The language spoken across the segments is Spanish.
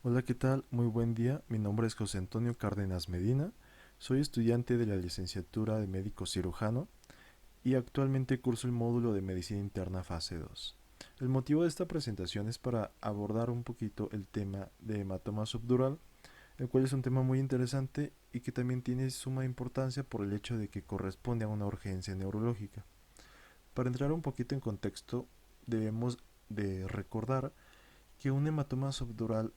Hola, ¿qué tal? Muy buen día. Mi nombre es José Antonio Cárdenas Medina. Soy estudiante de la licenciatura de médico cirujano y actualmente curso el módulo de medicina interna fase 2. El motivo de esta presentación es para abordar un poquito el tema de hematoma subdural, el cual es un tema muy interesante y que también tiene suma importancia por el hecho de que corresponde a una urgencia neurológica. Para entrar un poquito en contexto, debemos de recordar que un hematoma subdural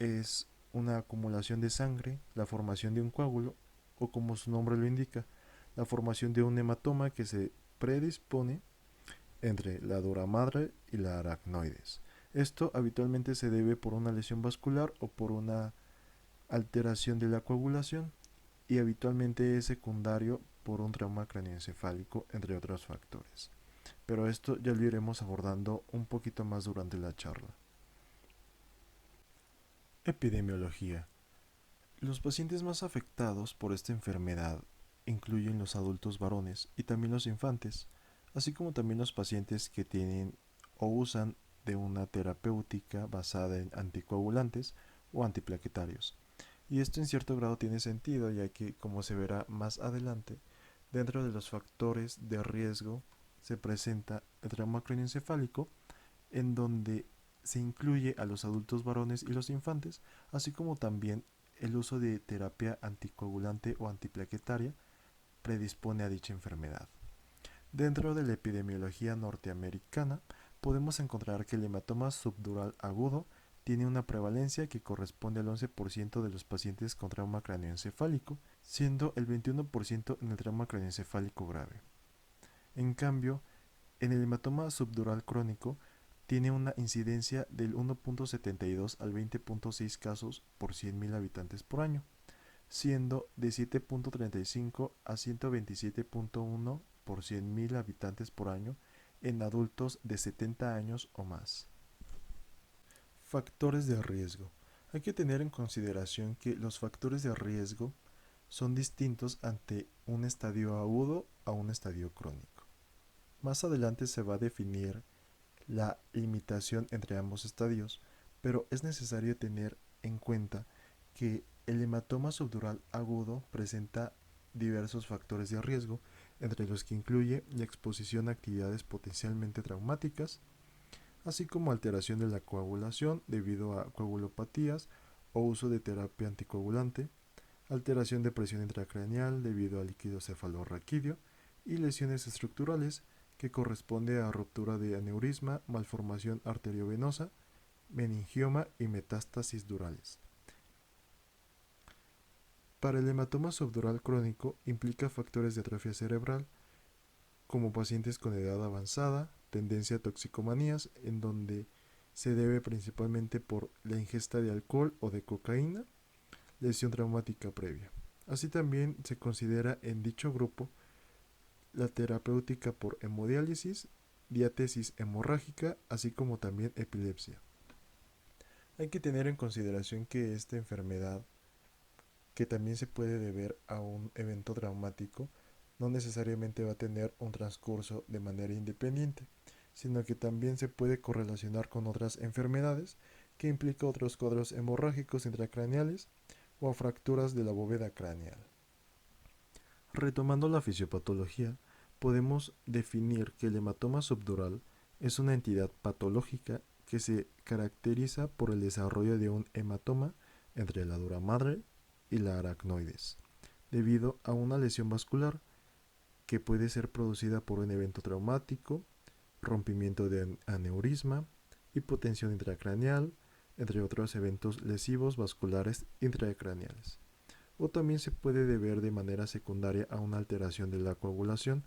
es una acumulación de sangre, la formación de un coágulo o como su nombre lo indica, la formación de un hematoma que se predispone entre la dura madre y la aracnoides. Esto habitualmente se debe por una lesión vascular o por una alteración de la coagulación y habitualmente es secundario por un trauma craneoencefálico, entre otros factores. Pero esto ya lo iremos abordando un poquito más durante la charla. Epidemiología. Los pacientes más afectados por esta enfermedad incluyen los adultos varones y también los infantes, así como también los pacientes que tienen o usan de una terapéutica basada en anticoagulantes o antiplaquetarios. Y esto en cierto grado tiene sentido, ya que, como se verá más adelante, dentro de los factores de riesgo se presenta el trauma craneoencefálico, en donde se incluye a los adultos varones y los infantes, así como también el uso de terapia anticoagulante o antiplaquetaria predispone a dicha enfermedad. Dentro de la epidemiología norteamericana, podemos encontrar que el hematoma subdural agudo tiene una prevalencia que corresponde al 11% de los pacientes con trauma craneoencefálico, siendo el 21% en el trauma craneoencefálico grave. En cambio, en el hematoma subdural crónico tiene una incidencia del 1.72 al 20.6 casos por 100.000 habitantes por año, siendo de 7.35 a 127.1 por 100.000 habitantes por año en adultos de 70 años o más. Factores de riesgo. Hay que tener en consideración que los factores de riesgo son distintos ante un estadio agudo a un estadio crónico. Más adelante se va a definir la limitación entre ambos estadios, pero es necesario tener en cuenta que el hematoma subdural agudo presenta diversos factores de riesgo, entre los que incluye la exposición a actividades potencialmente traumáticas, así como alteración de la coagulación debido a coagulopatías o uso de terapia anticoagulante, alteración de presión intracraneal debido a líquido cefalorraquídeo y lesiones estructurales que corresponde a ruptura de aneurisma, malformación arteriovenosa, meningioma y metástasis durales. Para el hematoma subdural crónico implica factores de atrofia cerebral, como pacientes con edad avanzada, tendencia a toxicomanías, en donde se debe principalmente por la ingesta de alcohol o de cocaína, lesión traumática previa. Así también se considera en dicho grupo la terapéutica por hemodiálisis, diátesis hemorrágica, así como también epilepsia. Hay que tener en consideración que esta enfermedad, que también se puede deber a un evento traumático, no necesariamente va a tener un transcurso de manera independiente, sino que también se puede correlacionar con otras enfermedades que implican otros cuadros hemorrágicos intracraneales o fracturas de la bóveda craneal. Retomando la fisiopatología, podemos definir que el hematoma subdural es una entidad patológica que se caracteriza por el desarrollo de un hematoma entre la dura madre y la aracnoides, debido a una lesión vascular que puede ser producida por un evento traumático, rompimiento de aneurisma, hipotensión intracraneal, entre otros eventos lesivos vasculares intracraneales. O también se puede deber de manera secundaria a una alteración de la coagulación,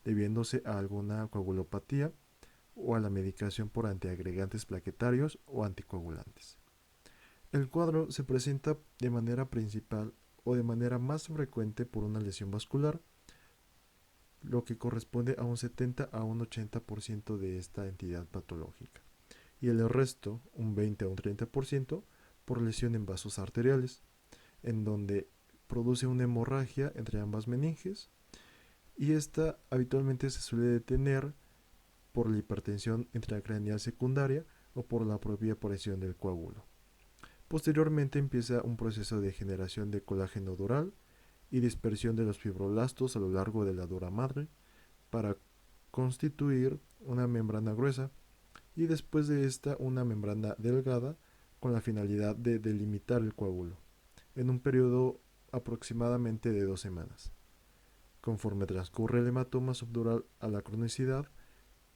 debiéndose a alguna coagulopatía o a la medicación por antiagregantes plaquetarios o anticoagulantes. El cuadro se presenta de manera principal o de manera más frecuente por una lesión vascular, lo que corresponde a un 70 a un 80% de esta entidad patológica, y el resto, un 20 a un 30%, por lesión en vasos arteriales, en donde produce una hemorragia entre ambas meninges, y esta habitualmente se suele detener por la hipertensión intracraneal secundaria o por la propia presión del coágulo. Posteriormente empieza un proceso de generación de colágeno dural y dispersión de los fibroblastos a lo largo de la dura madre para constituir una membrana gruesa y después de esta una membrana delgada con la finalidad de delimitar el coágulo en un periodo aproximadamente de 2 semanas. Conforme transcurre el hematoma subdural a la cronicidad,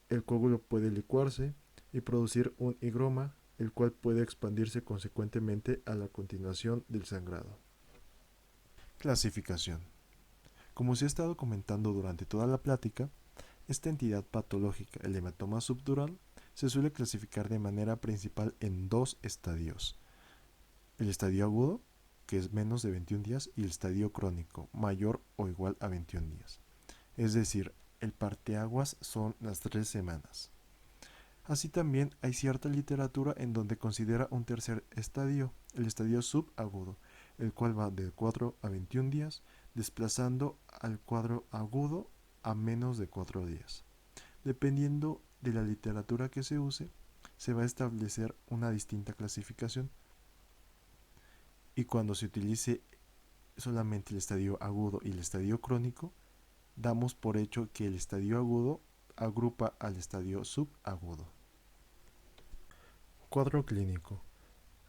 el coágulo puede licuarse y producir un higroma, el cual puede expandirse consecuentemente a la continuación del sangrado. Clasificación. Como se ha estado comentando durante toda la plática, esta entidad patológica, el hematoma subdural, se suele clasificar de manera principal en dos estadios. El estadio agudo, que es menos de 21 días, y el estadio crónico, mayor o igual a 21 días. Es decir, el parteaguas son las 3 semanas. Así también hay cierta literatura en donde considera un tercer estadio, el estadio subagudo, el cual va de 4 a 21 días, desplazando al cuadro agudo a menos de 4 días. Dependiendo de la literatura que se use, se va a establecer una distinta clasificación. Y cuando se utilice solamente el estadio agudo y el estadio crónico, damos por hecho que el estadio agudo agrupa al estadio subagudo. Cuadro clínico.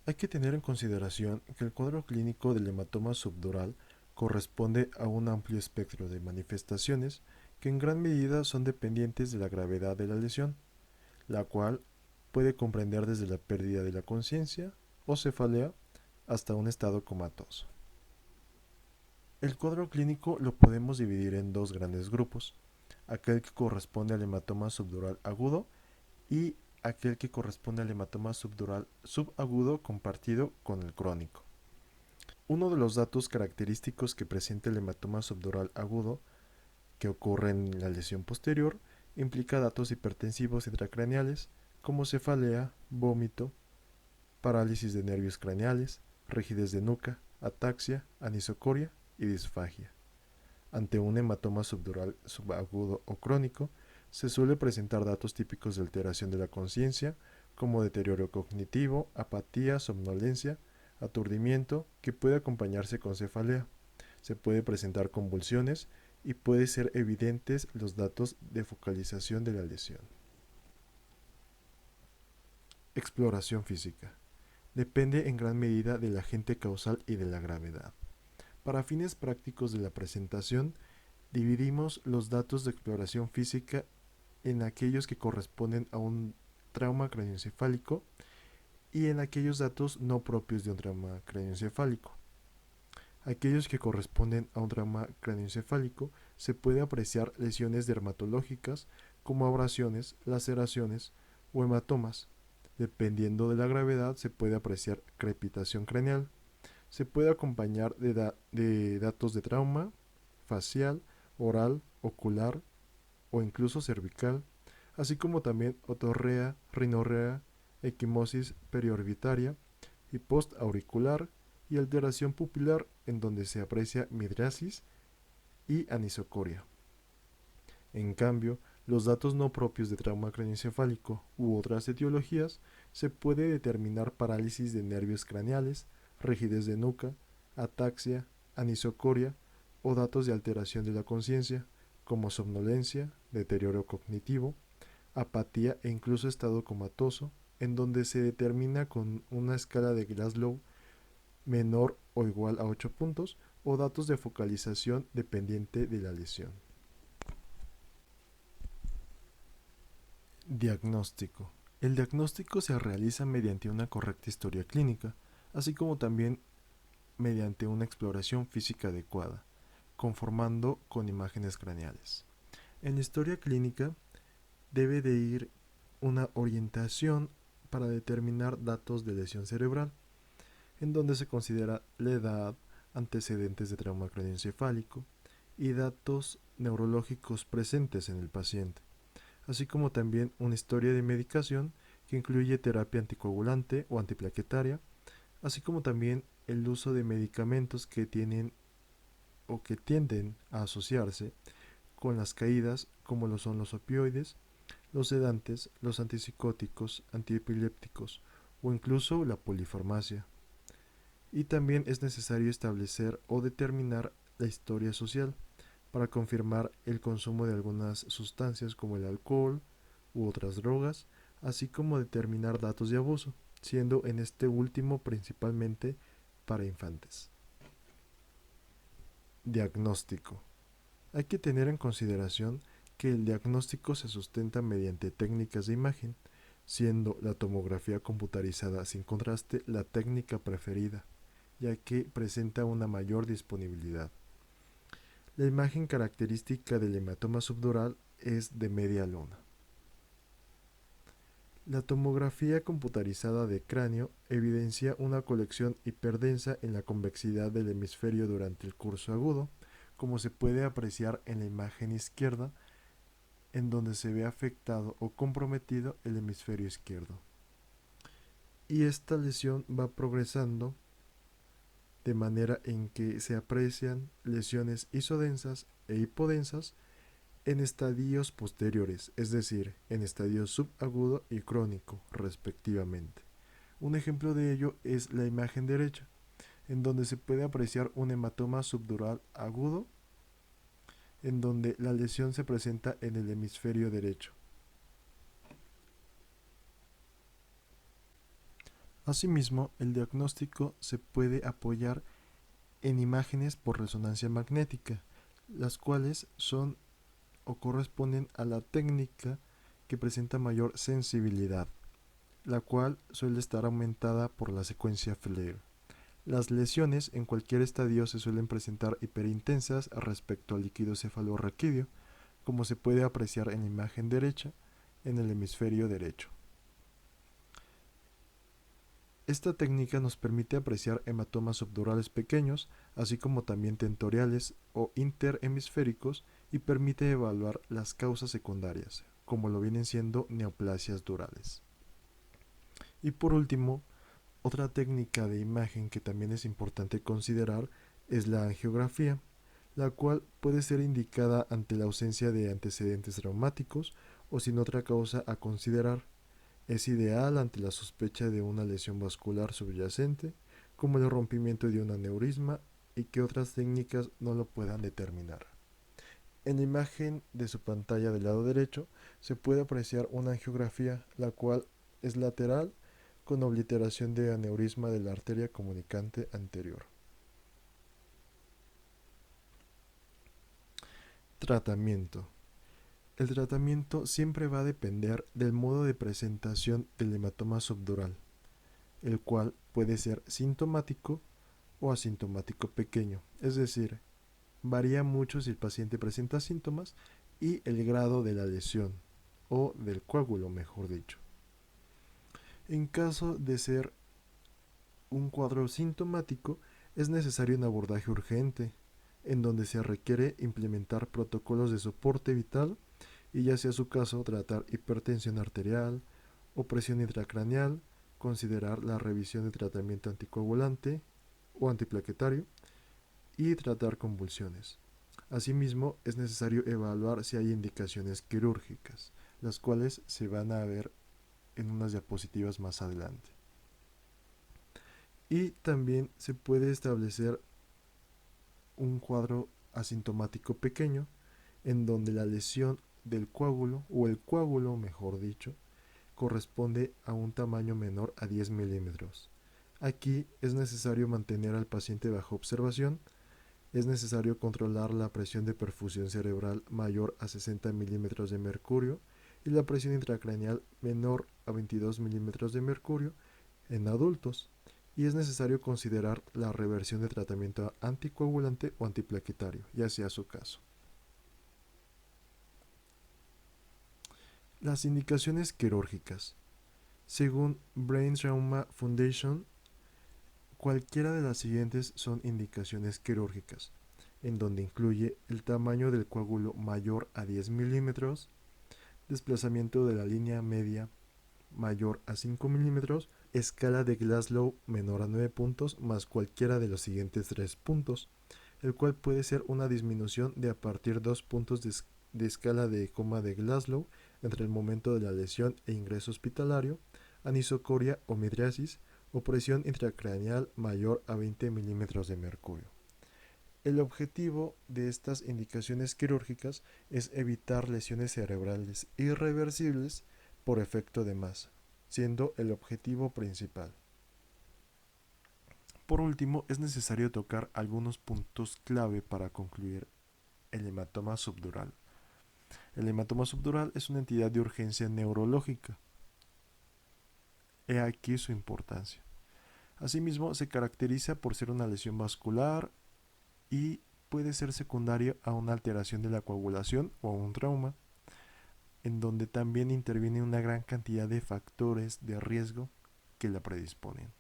Hay que tener en consideración que el cuadro clínico del hematoma subdural corresponde a un amplio espectro de manifestaciones que en gran medida son dependientes de la gravedad de la lesión, la cual puede comprender desde la pérdida de la conciencia o cefalea hasta un estado comatoso. El cuadro clínico lo podemos dividir en dos grandes grupos, aquel que corresponde al hematoma subdural agudo y aquel que corresponde al hematoma subdural subagudo compartido con el crónico. Uno de los datos característicos que presenta el hematoma subdural agudo, que ocurre en la lesión posterior, implica datos hipertensivos intracraneales como cefalea, vómito, parálisis de nervios craneales, rigidez de nuca, ataxia, anisocoria y disfagia. Ante un hematoma subdural subagudo o crónico, se suele presentar datos típicos de alteración de la conciencia, como deterioro cognitivo, apatía, somnolencia, aturdimiento, que puede acompañarse con cefalea. Se puede presentar convulsiones y pueden ser evidentes los datos de focalización de la lesión. Exploración física. Depende en gran medida del agente causal y de la gravedad. Para fines prácticos de la presentación, dividimos los datos de exploración física en aquellos que corresponden a un trauma craneoencefálico y en aquellos datos no propios de un trauma craneoencefálico. Aquellos que corresponden a un trauma craneoencefálico se puede apreciar lesiones dermatológicas como abrasiones, laceraciones o hematomas. Dependiendo de la gravedad se puede apreciar crepitación craneal. Se puede acompañar de datos de trauma facial, oral, ocular o incluso cervical, así como también otorrea, rinorrea, equimosis periorbitaria y postauricular y alteración pupilar en donde se aprecia midriasis y anisocoria. En cambio, los datos no propios de trauma craneoencefálico u otras etiologías se puede determinar parálisis de nervios craneales, rigidez de nuca, ataxia, anisocoria o datos de alteración de la conciencia, como somnolencia, deterioro cognitivo, apatía e incluso estado comatoso, en donde se determina con una escala de Glasgow menor o igual a 8 puntos o datos de focalización dependiente de la lesión. Diagnóstico. El diagnóstico se realiza mediante una correcta historia clínica, así como también mediante una exploración física adecuada, conformando con imágenes craneales. En la historia clínica debe de ir una orientación para determinar datos de lesión cerebral, en donde se considera la edad, antecedentes de trauma craneoencefálico y datos neurológicos presentes en el paciente, así como también una historia de medicación que incluye terapia anticoagulante o antiplaquetaria, así como también el uso de medicamentos que tienen o que tienden a asociarse con las caídas, como lo son los opioides, los sedantes, los antipsicóticos, antiepilépticos o incluso la polifarmacia. Y también es necesario establecer o determinar la historia social para confirmar el consumo de algunas sustancias como el alcohol u otras drogas, así como determinar datos de abuso, siendo en este último principalmente para infantes. Diagnóstico. Hay que tener en consideración que el diagnóstico se sustenta mediante técnicas de imagen, siendo la tomografía computarizada sin contraste la técnica preferida, ya que presenta una mayor disponibilidad. La imagen característica del hematoma subdural es de media luna. La tomografía computarizada de cráneo evidencia una colección hiperdensa en la convexidad del hemisferio durante el curso agudo, como se puede apreciar en la imagen izquierda, en donde se ve afectado o comprometido el hemisferio izquierdo. Y esta lesión va progresando de manera en que se aprecian lesiones isodensas e hipodensas en estadios posteriores, es decir, en estadio subagudo y crónico, respectivamente. Un ejemplo de ello es la imagen derecha, en donde se puede apreciar un hematoma subdural agudo, en donde la lesión se presenta en el hemisferio derecho. Asimismo, el diagnóstico se puede apoyar en imágenes por resonancia magnética, las cuales son o corresponden a la técnica que presenta mayor sensibilidad, la cual suele estar aumentada por la secuencia FLAIR. Las lesiones en cualquier estadio se suelen presentar hiperintensas respecto al líquido cefalorraquídeo, como se puede apreciar en la imagen derecha en el hemisferio derecho. Esta técnica nos permite apreciar hematomas subdurales pequeños, así como también tentoriales o interhemisféricos, y permite evaluar las causas secundarias, como lo vienen siendo neoplasias durales. Y por último, otra técnica de imagen que también es importante considerar es la angiografía, la cual puede ser indicada ante la ausencia de antecedentes traumáticos o sin otra causa a considerar. Es ideal ante la sospecha de una lesión vascular subyacente, como el rompimiento de un aneurisma, y que otras técnicas no lo puedan determinar. En la imagen de su pantalla del lado derecho se puede apreciar una angiografía, la cual es lateral con obliteración de aneurisma de la arteria comunicante anterior. Tratamiento. El tratamiento siempre va a depender del modo de presentación del hematoma subdural, el cual puede ser sintomático o asintomático pequeño, es decir, varía mucho si el paciente presenta síntomas y el grado de la lesión o del coágulo, mejor dicho. En caso de ser un cuadro sintomático, es necesario un abordaje urgente, en donde se requiere implementar protocolos de soporte vital y, ya sea su caso, tratar hipertensión arterial o presión intracraneal, considerar la revisión de tratamiento anticoagulante o antiplaquetario y tratar convulsiones. Asimismo, es necesario evaluar si hay indicaciones quirúrgicas, las cuales se van a ver en unas diapositivas más adelante. Y también se puede establecer un cuadro asintomático pequeño, en donde la lesión del coágulo, o el coágulo mejor dicho, corresponde a un tamaño menor a 10 milímetros. Aquí es necesario mantener al paciente bajo observación. Es necesario controlar la presión de perfusión cerebral mayor a 60 milímetros de mercurio y la presión intracraneal menor a 22 milímetros de mercurio en adultos. Y es necesario considerar la reversión de tratamiento anticoagulante o antiplaquetario, ya sea su caso. Las indicaciones quirúrgicas. Según Brain Trauma Foundation, cualquiera de las siguientes son indicaciones quirúrgicas, en donde incluye el tamaño del coágulo mayor a 10 milímetros, desplazamiento de la línea media mayor a 5 milímetros, escala de Glasgow menor a 9 puntos más cualquiera de los siguientes 3 puntos, el cual puede ser una disminución de a partir 2 puntos de escala de coma de Glasgow entre el momento de la lesión e ingreso hospitalario, anisocoria o midriasis, o presión intracraneal mayor a 20 milímetros de mercurio. El objetivo de estas indicaciones quirúrgicas es evitar lesiones cerebrales irreversibles por efecto de masa, siendo el objetivo principal. Por último, es necesario tocar algunos puntos clave para concluir el hematoma subdural. El hematoma subdural es una entidad de urgencia neurológica. He aquí su importancia. Asimismo, se caracteriza por ser una lesión vascular y puede ser secundaria a una alteración de la coagulación o a un trauma, en donde también interviene una gran cantidad de factores de riesgo que la predisponen.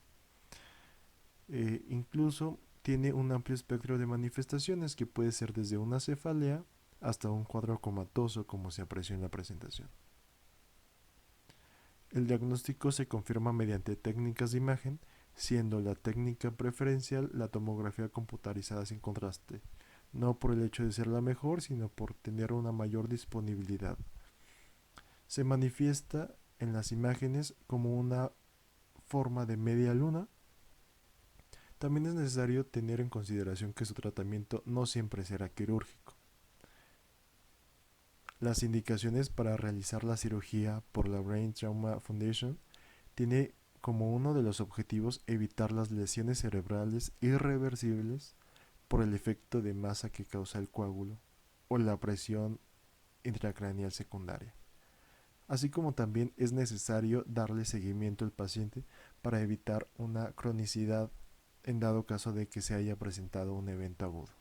Incluso tiene un amplio espectro de manifestaciones que puede ser desde una cefalea hasta un cuadro comatoso, como se apreció en la presentación. El diagnóstico se confirma mediante técnicas de imagen, siendo la técnica preferencial la tomografía computarizada sin contraste, no por el hecho de ser la mejor, sino por tener una mayor disponibilidad. Se manifiesta en las imágenes como una forma de media luna. También es necesario tener en consideración que su tratamiento no siempre será quirúrgico. Las indicaciones para realizar la cirugía por la Brain Trauma Foundation tiene como uno de los objetivos evitar las lesiones cerebrales irreversibles por el efecto de masa que causa el coágulo o la presión intracraneal secundaria. Así como también es necesario darle seguimiento al paciente para evitar una cronicidad en dado caso de que se haya presentado un evento agudo.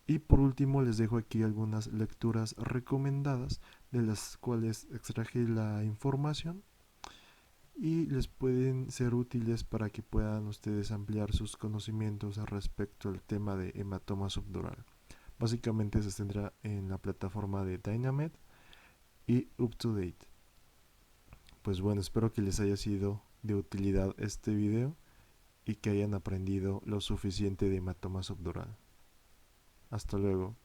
Y por último les dejo aquí algunas lecturas recomendadas de las cuales extraje la información y les pueden ser útiles para que puedan ustedes ampliar sus conocimientos respecto al tema de hematoma subdural. Básicamente se centra en la plataforma de Dynamed y UpToDate. Pues bueno, espero que les haya sido de utilidad este video y que hayan aprendido lo suficiente de hematoma subdural. Hasta luego.